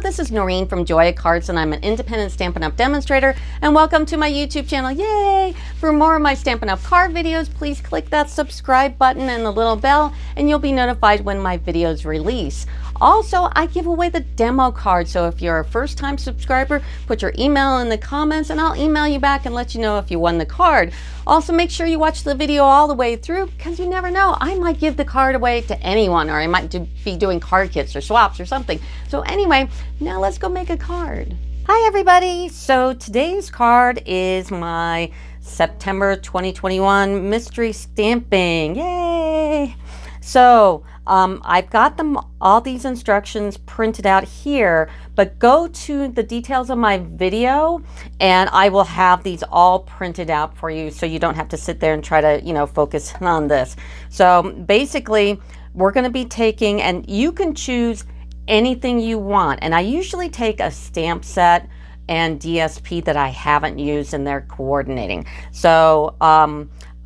Hello, this is Noreen from Joya Cards, and I'm an independent Stampin' Up! Demonstrator, and welcome to my YouTube channel. Yay! For more of my Stampin' Up! Card videos, please click that subscribe button and the little bell, and you'll be notified when my videos release. Also, I give away the demo card, so if you're a first-time subscriber, put your email in the comments and I'll email you back and let you know if you won the card. Also, make sure you watch the video all the way through, because you never know, I might give the card away to anyone, or I might be doing card kits or swaps or something. So anyway, now let's go make a card. Hi everybody! So today's card is my September 2021 mystery stamping. Yay! So I've got all these instructions printed out here, but go to the details of my video and I will have these all printed out for you so you don't have to sit there and try to, focus on this. So basically, we're going to be taking, and you can choose anything you want. And I usually take a stamp set and DSP that I haven't used in their coordinating. So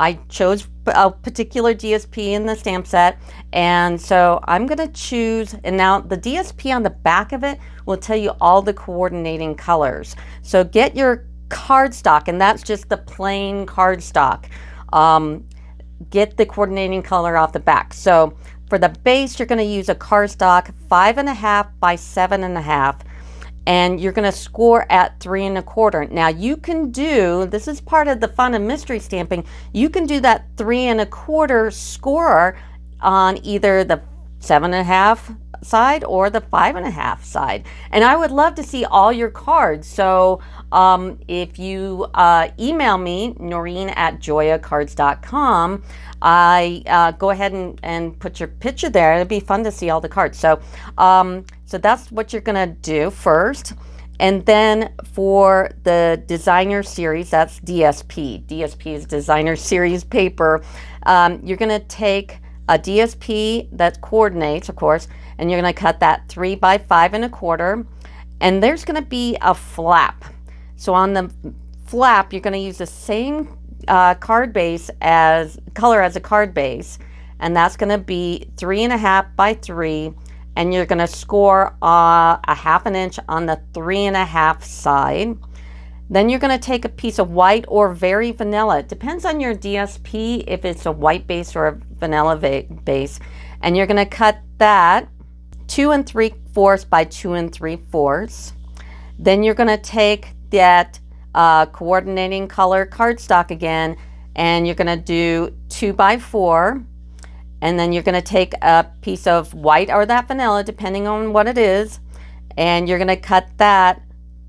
I chose a particular DSP in the stamp set, and so I'm going to choose, and now the DSP on the back of it will tell you all the coordinating colors. So get your cardstock, and that's just the plain cardstock. Get the coordinating color off the back. So for the base, you're going to use a cardstock 5.5 by 7.5. And you're going to score at 3 1/4. Now you can do, this is part of the fun of mystery stamping, you can do that 3 1/4 score on either the 7.5 side or the 5.5 side. And I would love to see all your cards. So if you email me, Noreen@joyacards.com, go ahead and put your picture there. It'd be fun to see all the cards. So so that's what you're gonna do first. And then for the designer series, that's DSP. DSP is designer series paper. You're gonna take a DSP that coordinates, of course, and you're gonna cut that 3 by 5 1/4. And there's gonna be a flap. So on the flap, you're gonna use the same card base color as a card base, and that's going to be 3.5 by 3, and you're going to score a 1/2 inch on the 3.5 side. Then you're going to take a piece of white or very vanilla. It depends on your DSP if it's a white base or a vanilla base, and you're going to cut that 2 3/4 by 2 3/4. Then you're going to take that coordinating color cardstock again, and you're going to do 2 by 4, and then you're going to take a piece of white or that vanilla depending on what it is, and you're going to cut that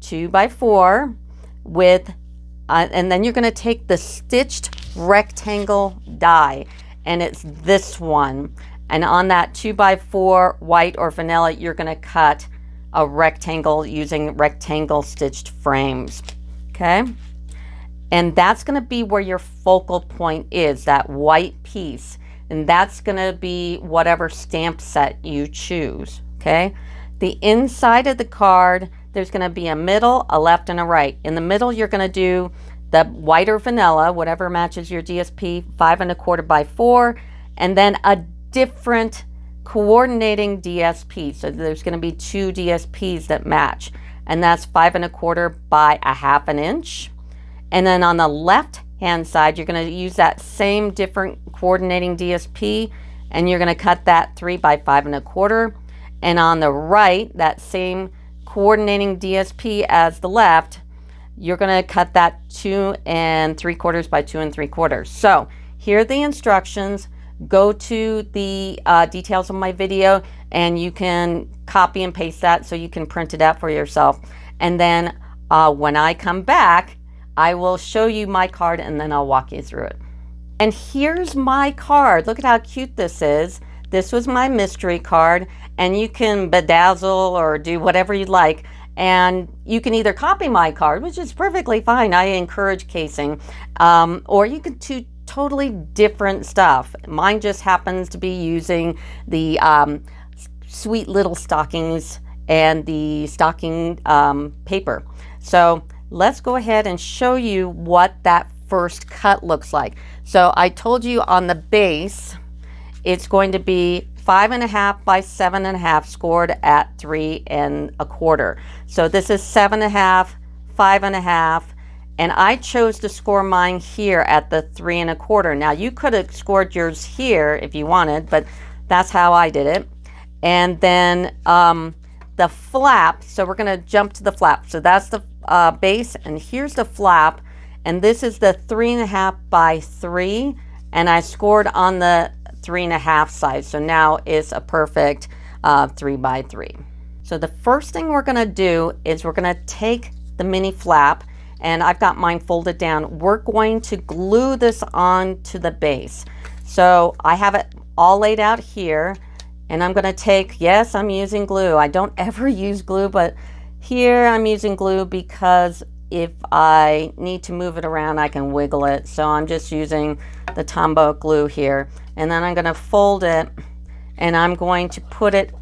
2 by 4 with and then you're going to take the stitched rectangle die, and it's this one, and on that 2 by 4 white or vanilla you're going to cut a rectangle using rectangle stitched frames. Okay, and that's going to be where your focal point is, that white piece, and that's going to be whatever stamp set you choose. Okay, the inside of the card, there's going to be a middle, a left, and a right. In the middle, you're going to do the white or vanilla, whatever matches your DSP, 5 1/4 by 4, and then a different coordinating DSP. So there's going to be 2 DSPs that match, and that's 5 1/4 by 1/2 inch. And then on the left hand side, you're going to use that same different coordinating DSP, and you're going to cut that 3 by 5 1/4. And on the right, that same coordinating DSP as the left, you're going to cut that 2 3/4 by 2 3/4. So here are the instructions. Go to the details of my video, and you can copy and paste that so you can print it out for yourself. And then when I come back, I will show you my card, and then I'll walk you through it. And here's my card. Look at how cute this is. This was my mystery card, and you can bedazzle or do whatever you like. And you can either copy my card, which is perfectly fine. I encourage casing, or you can do totally different stuff. Mine just happens to be using the sweet little stockings and the stocking paper. So let's go ahead and show you what that first cut looks like. So I told you on the base it's going to be 5.5 by 7.5 scored at 3.25. So this is 7.5, 5.5, and I chose to score mine here at the 3.25. Now you could have scored yours here if you wanted, but that's how I did it. And then the flap, so we're going to jump to the flap. So that's the base, and here's the flap, and this is the 3.5 by 3, and I scored on the 3.5 side. So now it's a perfect 3 by 3. So the first thing we're going to do is we're going to take the mini flap, and I've got mine folded down. We're going to glue this onto the base. So I have it all laid out here, and I'm going to take, yes, I'm using glue. I don't ever use glue, but here I'm using glue because if I need to move it around, I can wiggle it. So I'm just using the Tombow glue here. And then I'm going to fold it, and I'm going to put it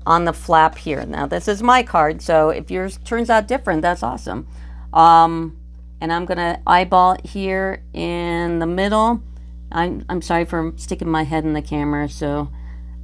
on the flap here. Now this is my card, so if yours turns out different, that's awesome. And I'm going to eyeball it here in the middle. I'm sorry for sticking my head in the camera. So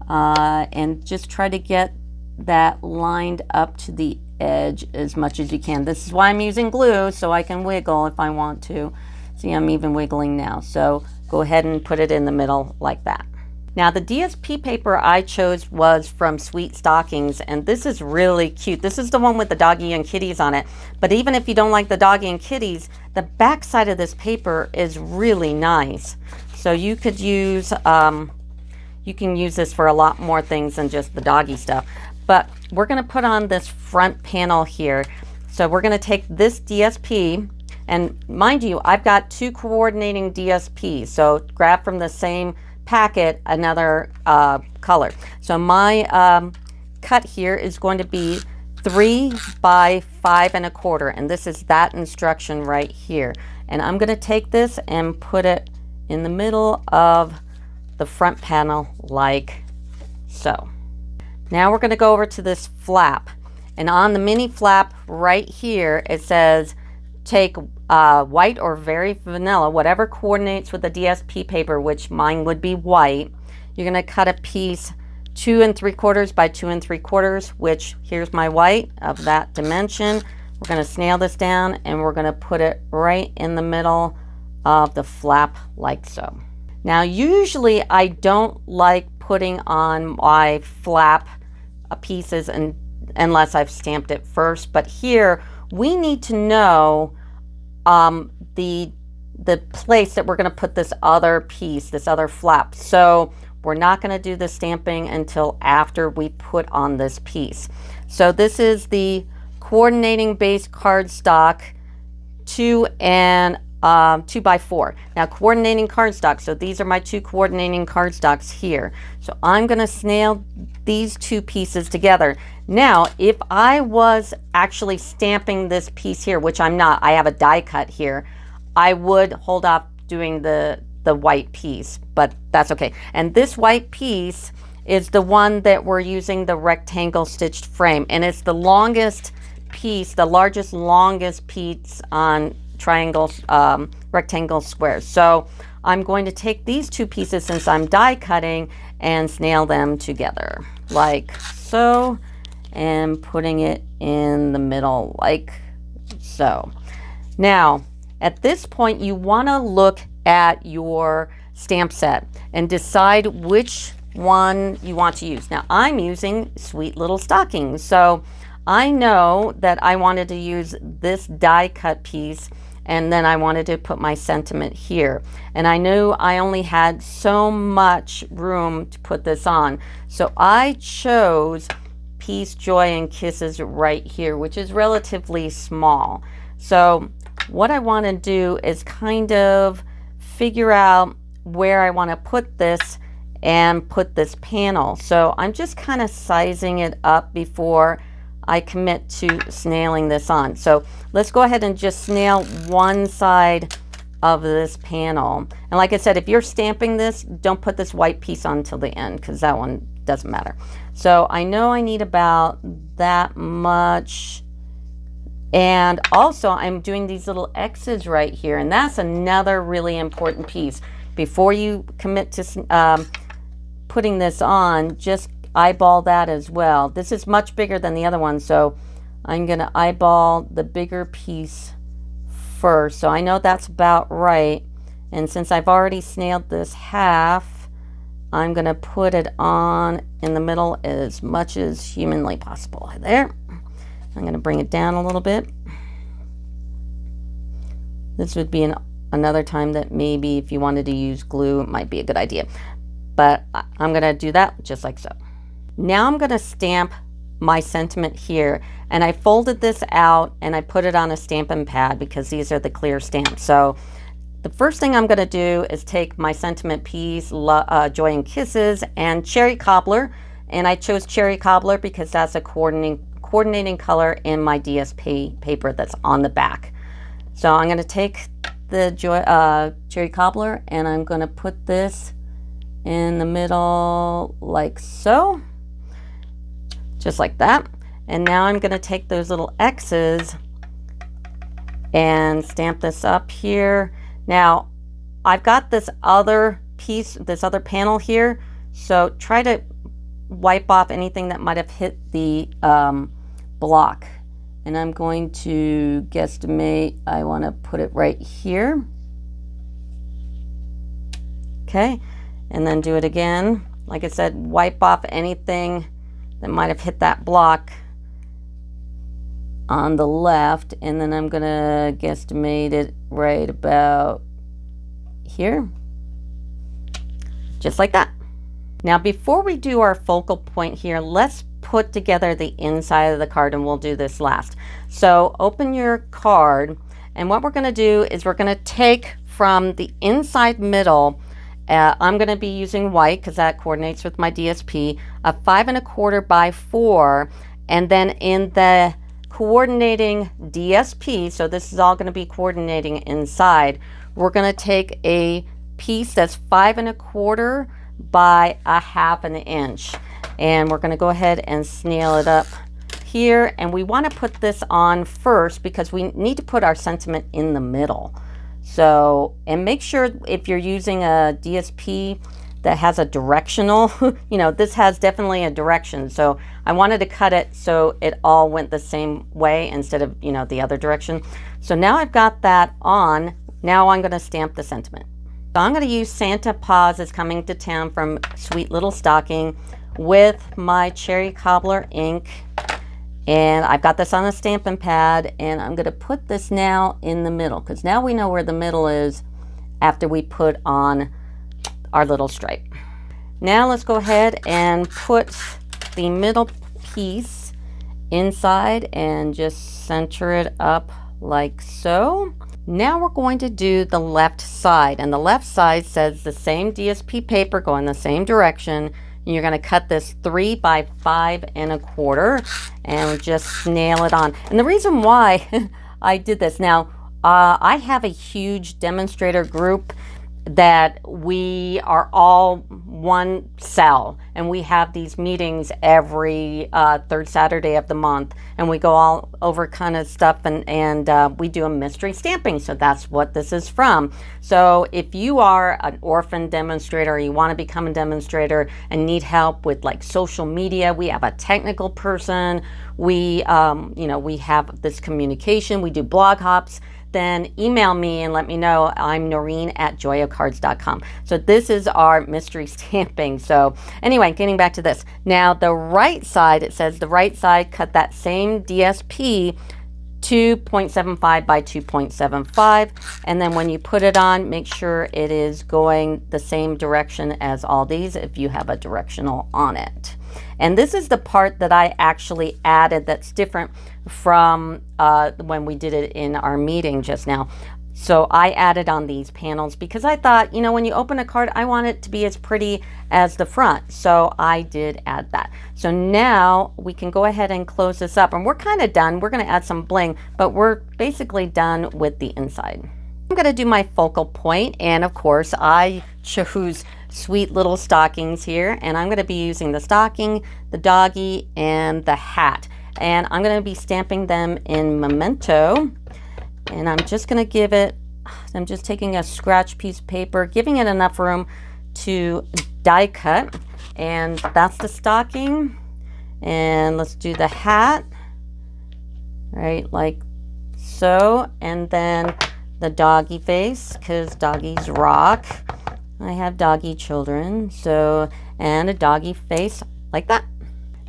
and just try to get that lined up to the edge as much as you can. This is why I'm using glue, so I can wiggle if I want to. See, I'm even wiggling now. So go ahead and put it in the middle like that. Now the DSP paper I chose was from Sweet Stockings, and this is really cute. This is the one with the doggy and kitties on it. But even if you don't like the doggy and kitties, the back side of this paper is really nice. So you could use, you can use this for a lot more things than just the doggy stuff. But we're going to put on this front panel here. So we're going to take this DSP, and mind you, I've got 2 coordinating DSPs. So grab from the same packet another color. So my cut here is going to be 3 by 5.25, and this is that instruction right here. And I'm going to take this and put it in the middle of the front panel like so. Now we're going to go over to this flap, and on the mini flap right here it says take white or very vanilla, whatever coordinates with the DSP paper, which mine would be white. You're going to cut a piece 2 3/4 by 2 3/4, which here's my white of that dimension. We're going to snail this down, and we're going to put it right in the middle of the flap like so. Now usually I don't like putting on my flap pieces unless I've stamped it first, but here we need to know the place that we're going to put this other piece, this other flap. So we're not going to do the stamping until after we put on this piece. So this is the coordinating base cardstock 2 by 4. Now coordinating cardstock, so these are my 2 coordinating cardstocks here. So I'm going to snail these 2 pieces together. Now if I was actually stamping this piece here, which I'm not, I have a die cut here, I would hold off doing the white piece, but that's okay. And this white piece is the one that we're using the rectangle stitched frame, and it's the longest piece, the largest longest piece on triangles, rectangle squares. So I'm going to take these 2 pieces, since I'm die cutting, and snail them together like so, and putting it in the middle like so. Now at this point you want to look at your stamp set and decide which one you want to use. Now I'm using Sweet Little Stockings, so I know that I wanted to use this die cut piece, and then I wanted to put my sentiment here, and I knew I only had so much room to put this on, so I chose Peace, Joy, and Kisses right here, which is relatively small. So what I want to do is kind of figure out where I want to put this and put this panel. So I'm just kind of sizing it up before I commit to snailing this on. So let's go ahead and just snail one side of this panel. And like I said, if you're stamping this, don't put this white piece on till the end, because that one doesn't matter. So I know I need about that much. And also I'm doing these little X's right here, and that's another really important piece. Before you commit to putting this on, just eyeball that as well. This is much bigger than the other one, so I'm going to eyeball the bigger piece first. So I know that's about right. And since I've already snailed this half, I'm going to put it on in the middle as much as humanly possible. There. I'm going to bring it down a little bit. This would be another time that maybe if you wanted to use glue, it might be a good idea. But I'm going to do that just like so. Now I'm going to stamp my sentiment here. And I folded this out and I put it on a Stampin' pad because these are the clear stamps. So the first thing I'm going to do is take my sentiment piece, Joy and Kisses, and Cherry Cobbler. And I chose Cherry Cobbler because that's a coordinating color in my DSP paper that's on the back. So I'm going to take the Cherry Cobbler and I'm going to put this in the middle like so. Just like that. And now I'm going to take those little X's and stamp this up here. Now, I've got this other piece, this other panel here, so try to wipe off anything that might have hit the block. And I'm going to guesstimate, I want to put it right here. Okay, and then do it again. Like I said, wipe off anything that might have hit that block on the left, and then I'm gonna guesstimate it right about here, just like that. Now before we do our focal point here, let's put together the inside of the card, and we'll do this last. So open your card, and what we're gonna do is we're gonna take from the inside middle, I'm going to be using white because that coordinates with my DSP, a 5 1/4 by 4, and then in the coordinating DSP, so this is all going to be coordinating inside, we're going to take a piece that's 5 1/4 by 1/2 inch, and we're going to go ahead and snail it up here, and we want to put this on first because we need to put our sentiment in the middle. So, and make sure if you're using a DSP that has a directional, you know, this has definitely a direction. So I wanted to cut it so it all went the same way instead of, you know, the other direction. So now I've got that on. Now I'm going to stamp the sentiment. So I'm going to use Santa Paws is Coming to Town from Sweet Little Stocking with my Cherry Cobbler ink. And I've got this on a Stampin' pad, and I'm going to put this now in the middle because now we know where the middle is after we put on our little stripe. Now let's go ahead and put the middle piece inside and just center it up like so. Now we're going to do the left side, and the left side says the same DSP paper going the same direction. And you're going to cut this 3 by 5 1/4 and just snail it on. And the reason why I did this, now I have a huge demonstrator group that we are all one cell, and we have these meetings every third Saturday of the month, and we go all over kind of stuff, and we do a mystery stamping. So that's what this is from. So if you are an orphan demonstrator, or you want to become a demonstrator and need help with like social media, we have a technical person, we you know, we have this communication, we do blog hops, then email me and let me know. I'm Noreen at joyacards.com. So this is our mystery stamping. So anyway, getting back to this. Now the right side, it says the right side, cut that same DSP 2.75 by 2.75. And then when you put it on, make sure it is going the same direction as all these if you have a directional on it. And this is the part that I actually added that's different from when we did it in our meeting just now. So I added on these panels because I thought, you know, when you open a card, I want it to be as pretty as the front. So I did add that. So now we can go ahead and close this up, and we're kind of done. We're going to add some bling, but we're basically done with the inside. I'm going to do my focal point, and of course I chose Sweet Little Stockings here, and I'm going to be using the stocking, the doggy, and the hat, and I'm going to be stamping them in Memento. And I'm just going to give it, I'm just taking a scratch piece of paper, giving it enough room to die cut. And that's the stocking. And let's do the hat, right, like so. And then the doggy face, because doggies rock. I have doggy children, so, and a doggy face like that.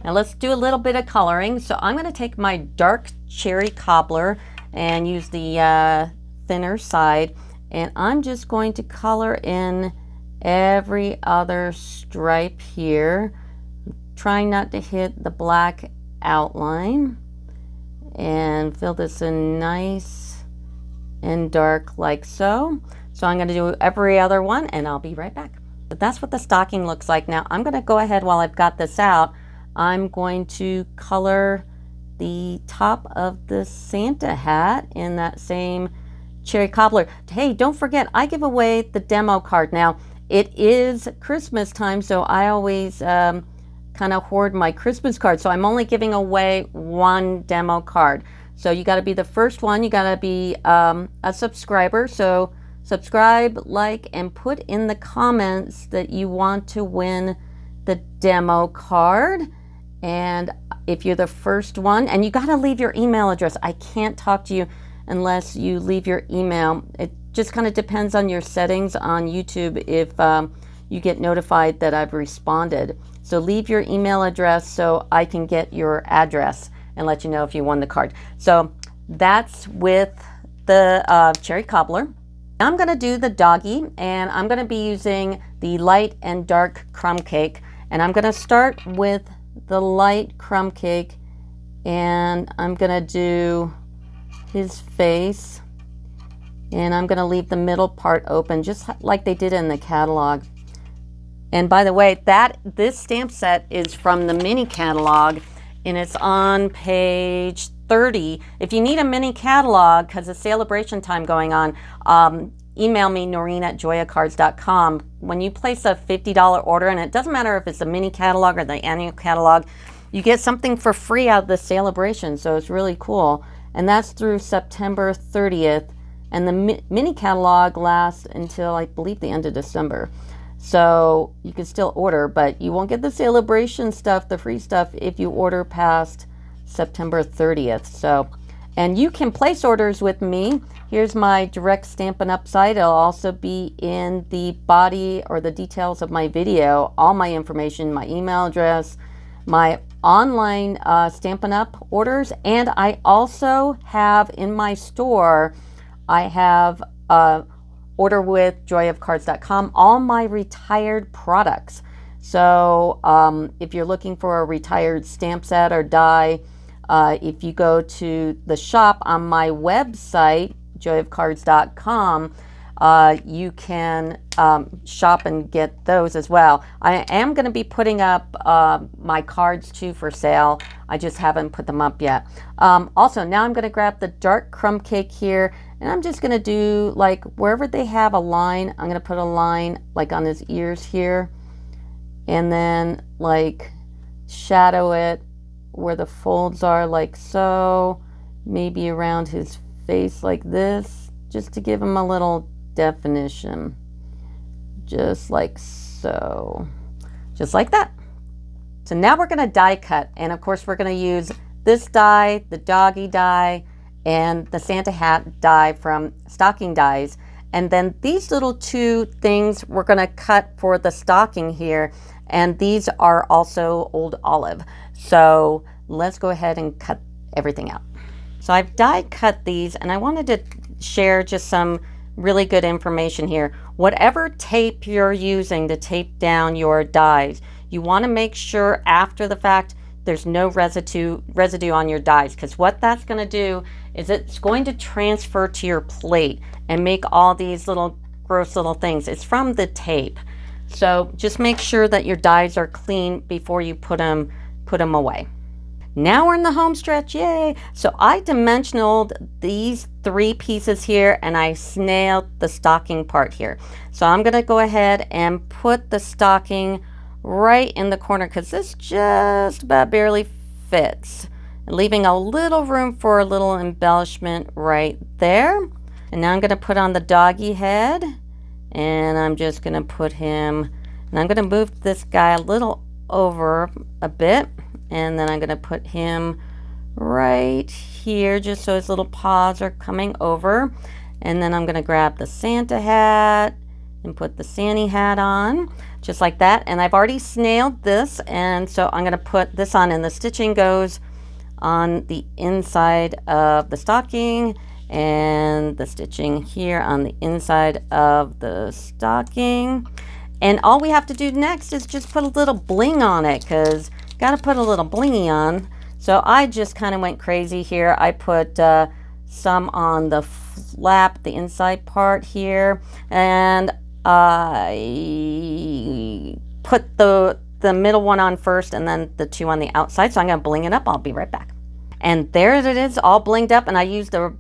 Now let's do a little bit of coloring. So I'm going to take my dark cherry cobbler and use the thinner side, and I'm just going to color in every other stripe here, trying not to hit the black outline, and fill this in nice and dark like so. So I'm going to do every other one, and I'll be right back. But that's what the stocking looks like. Now I'm going to go ahead, while I've got this out, I'm going to color the top of the Santa hat in that same cherry cobbler. Hey, don't forget, I give away the demo card. Now it is Christmas time, so I always kind of hoard my Christmas cards. So I'm only giving away one demo card. So you got to be the first one. You got to be a subscriber. So subscribe, like, and put in the comments that you want to win the demo card. And if you're the first one, and you got to leave your email address. I can't talk to you unless you leave your email. It just kind of depends on your settings on YouTube if you get notified that I've responded. So leave your email address so I can get your address and let you know if you won the card. So that's with the cherry cobbler. I'm going to do the doggy, and I'm going to be using the light and dark crumb cake. And I'm going to start with the light crumb cake, and I'm going to do his face, and I'm going to leave the middle part open just like they did in the catalog. And by the way, this stamp set is from the mini catalog, and it's on page 30. If you need a mini catalog because of celebration time going on, email me, Noreen at joyacards.com. When you place a $50 order, and it doesn't matter if it's a mini catalog or the annual catalog, you get something for free out of the celebration, so it's really cool. And that's through September 30th, and the mini catalog lasts until, I believe, the end of December. So you can still order, but you won't get the celebration stuff, the free stuff, if you order past September 30th. So, and you can place orders with me. Here's my direct Stampin' Up site. It'll also be in the body or the details of my video, all my information, my email address, my online Stampin' Up orders, and I also have in my store, I have order with joyofcards.com, all my retired products. So if you're looking for a retired stamp set or die, if you go to the shop on my website, joyofcards.com, you can shop and get those as well. I am going to be putting up my cards too for sale. I just haven't put them up yet. Also, now I'm going to grab the dark crumb cake here, and I'm just going to do, like, wherever they have a line, I'm going to put a line like on his ears here, and then like shadow it where the folds are, like so, maybe around his face like this, just to give him a little definition, just like so, just like that. So now we're going to die cut, and of course we're going to use this die, the doggy die, and the Santa hat die from Stocking Dies. And then these little two things we're going to cut for the stocking here, and these are also Old Olive. So let's go ahead and cut everything out. So I've die cut these, and I wanted to share just some really good information here. Whatever tape you're using to tape down your dies, you want to make sure after the fact there's no residue on your dies, because what that's going to do is it's going to transfer to your plate and make all these little gross little things. It's from the tape. So just make sure that your dies are clean before you put them away. Now we're in the home stretch, yay! So I dimensionaled these three pieces here, and I snailed the stocking part here. So I'm going to go ahead and put the stocking right in the corner, because this just about barely fits, and leaving a little room for a little embellishment right there. And now I'm going to put on the doggy head, and I'm just going to put him And I'm going to move this guy a little over a bit, and then I'm going to put him right here just so his little paws are coming over. And then I'm going to grab the Santa hat and put the Santa hat on just like that. And I've already snailed this, and so I'm going to put this on, and the stitching goes on the inside of the stocking, and the stitching here on the inside of the stocking. And all we have to do next is just put a little bling on it, because got to put a little blingy on. So I just kind of went crazy here. I put some on the flap, the inside part here, and I put the middle one on first and then the two on the outside. So I'm going to bling it up. I'll be right back. And there it is, all blinged up, and I used the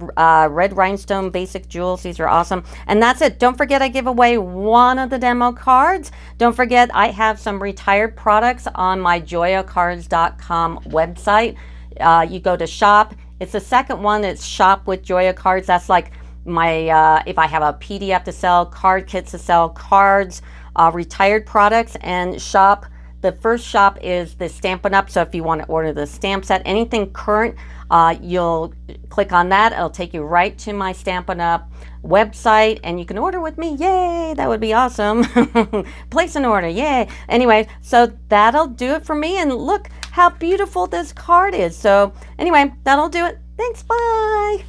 red rhinestone basic jewels. These are awesome. And that's it. Don't forget I give away one of the demo cards. Don't forget I have some retired products on my joyacards.com website. You go to shop. It's the second one. It's shop with Joya Cards. That's like my, if I have a PDF to sell, card kits to sell, cards, retired products, and shop. The first shop is the Stampin' Up. So if you want to order the stamp set, anything current, you'll click on that. It'll take you right to my Stampin' Up website, and you can order with me. Yay, that would be awesome. Place an order, yay. Anyway, so that'll do it for me. And look how beautiful this card is. So anyway, that'll do it. Thanks, bye.